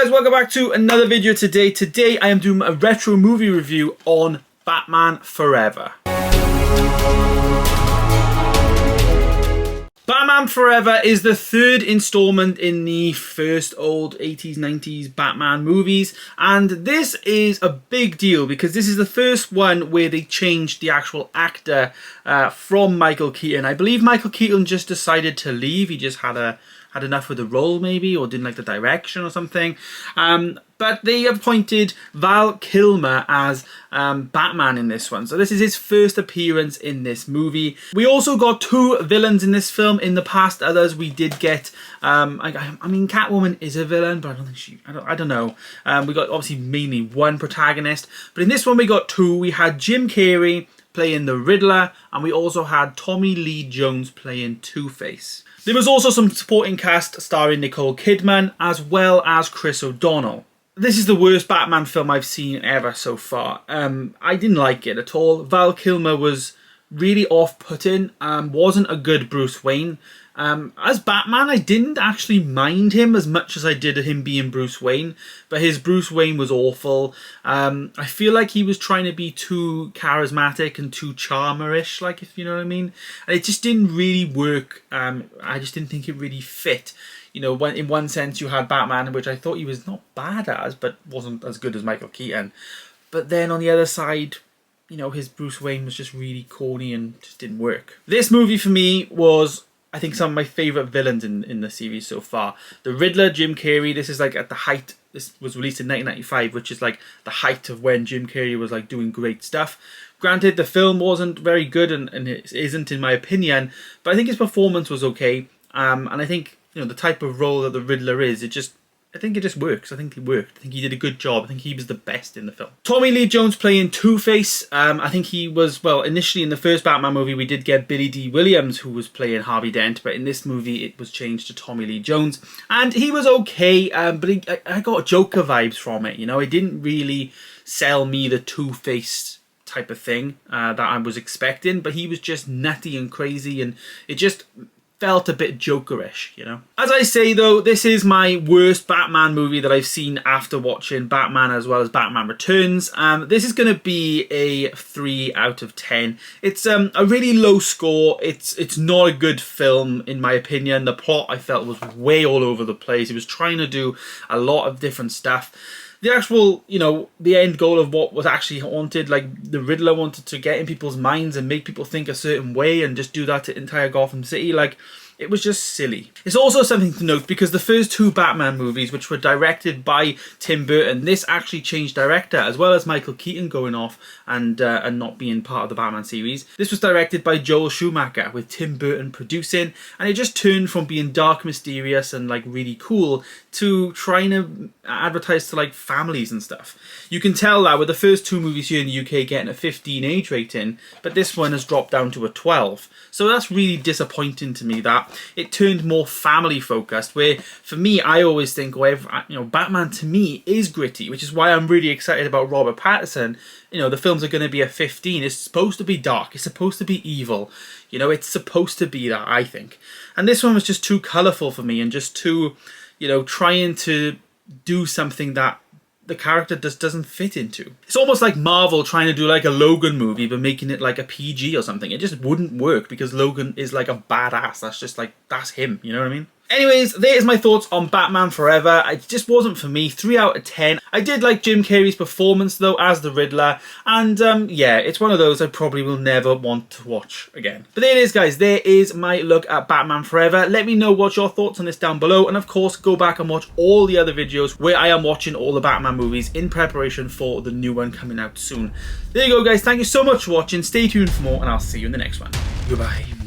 guys, welcome back to another video today. Today I am doing a retro movie review on Batman Forever. Batman Forever is the third installment in the first old 80s, 90s Batman movies, and this is a big deal because this is the first one where they changed the actual actor from Michael Keaton. I believe Michael Keaton just decided to leave. He just had enough with the role maybe, or didn't like the direction or something. But they appointed Val Kilmer as Batman in this one. So this is his first appearance in this movie. We also got two villains in this film. In the past others we did get, I mean Catwoman is a villain, but I don't think I don't know. We got obviously mainly one protagonist. But in this one we got two. We had Jim Carrey playing the Riddler, and we also had Tommy Lee Jones playing Two-Face. There was also some supporting cast starring Nicole Kidman as well as Chris O'Donnell. This is the worst Batman film I've seen ever so far. I didn't like it at all. Val Kilmer was really off-putting, wasn't a good Bruce Wayne. As Batman, I didn't actually mind him as much as I did him being Bruce Wayne, but his Bruce Wayne was awful. I feel like he was trying to be too charismatic and too charmerish, like, if you know what I mean. And it just didn't really work. I just didn't think it really fit. You know, when in one sense you had Batman, which I thought he was not bad as, but wasn't as good as Michael Keaton. But then on the other side, you know, his Bruce Wayne was just really corny and just didn't work. This movie for me was, I think, some of my favourite villains in the series so far. The Riddler, Jim Carrey, this is like at the height, this was released in 1995, which is like the height of when Jim Carrey was like doing great stuff. Granted, the film wasn't very good and it isn't in my opinion, but I think his performance was okay. And I think, you know, the type of role that the Riddler is, I think it just works. I think he worked. I think he did a good job. I think he was the best in the film. Tommy Lee Jones playing Two-Face. I think he was, well, initially in the first Batman movie, we did get Billy Dee Williams, who was playing Harvey Dent, but in this movie, it was changed to Tommy Lee Jones. And he was okay, but I got Joker vibes from it, you know? It didn't really sell me the Two-Face type of thing that I was expecting, but he was just nutty and crazy, and it just felt a bit Jokerish, you know. As I say though, this is my worst Batman movie that I've seen after watching Batman as well as Batman Returns. This is going to be a 3 out of 10. It's a really low score. It's not a good film in my opinion. The plot I felt was way all over the place. It was trying to do a lot of different stuff. The actual, you know, the end goal of what was actually wanted, like the Riddler wanted to get in people's minds and make people think a certain way and just do that to entire Gotham City, like, it was just silly. It's also something to note because the first two Batman movies, which were directed by Tim Burton, this actually changed director, as well as Michael Keaton going off and not being part of the Batman series. This was directed by Joel Schumacher, with Tim Burton producing, and it just turned from being dark, mysterious, and like really cool to trying to advertise to like families and stuff. You can tell that with the first two movies here in the UK getting a 15 age rating, but this one has dropped down to a 12. So that's really disappointing to me that it turned more family focused, where for me, I always think, well, you know, Batman to me is gritty, which is why I'm really excited about Robert Pattinson. You know, the films are going to be a 15. It's supposed to be dark. It's supposed to be evil. You know, it's supposed to be that, I think. And this one was just too colourful for me and just too, you know, trying to do something that the character just doesn't fit into. It's almost like Marvel trying to do like a Logan movie but making it like a PG or something. It just wouldn't work because Logan is like a badass. That's just like, that's him, you know what I mean? Anyways, there's my thoughts on Batman Forever. It just wasn't for me. 3 out of 10. I did like Jim Carrey's performance though as the Riddler, and yeah, it's one of those I probably will never want to watch again. But there it is, guys. There is my look at Batman Forever. Let me know what your thoughts on this down below, and of course go back and watch all the other videos where I am watching all the Batman movies in preparation for the new one coming out soon. There you go, guys. Thank you so much for watching. Stay tuned for more, and I'll see you in the next one. Goodbye.